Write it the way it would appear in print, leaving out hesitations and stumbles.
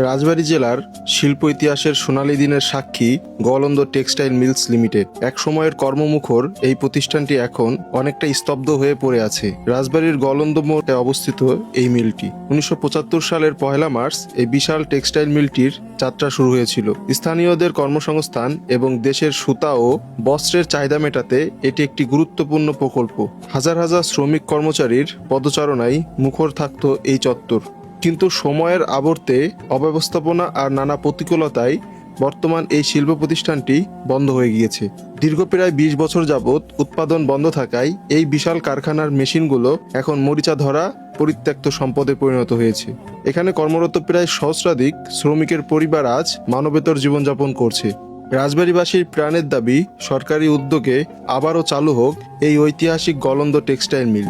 রাজবাড়ী জেলার শিল্প ইতিহাসের সোনালী দিনের সাক্ষী গোয়ালন্দ টেক্সটাইল মিলস লিমিটেড। এক সময়ের কর্মমুখর এই প্রতিষ্ঠানটি এখন অনেকটা স্তব্ধ হয়ে পড়ে আছে। রাজবাড়ীর গোয়ালন্দ মোড়ে অবস্থিত এই মিলটি 1975 সালের 1 মার্চ এই বিশাল টেক্সটাইল মিলটির যাত্রা শুরু হয়েছিল। স্থানীয়দের কর্মসংস্থান এবং দেশের সুতা ও বস্ত্রের চাহিদা মেটাতে এটি একটি গুরুত্বপূর্ণ প্রকল্প। হাজার হাজার শ্রমিক কর্মচারীর পদচারণায় মুখর থাকত এই চত্বর। কিন্তু সময়ের আবর্তে, অব্যবস্থাপনা আর নানা প্রতিকূলতায় বর্তমান এই শিল্প প্রতিষ্ঠানটি বন্ধ হয়ে গিয়েছে। দীর্ঘ প্রায় 20 বছর যাবৎ উৎপাদন বন্ধ থাকায় এই বিশাল কারখানার মেশিনগুলো এখন মরিচা ধরা পরিত্যক্ত সম্পদে পরিণত হয়েছে। এখানে কর্মরত প্রায় সহস্রাধিক শ্রমিকের পরিবার আজ মানবেতর জীবনযাপন করছে। রাজবাড়ীবাসীর প্রাণের দাবি, সরকারি উদ্যোগে আবারও চালু হোক এই ঐতিহাসিক গোয়ালন্দ টেক্সটাইল মিল।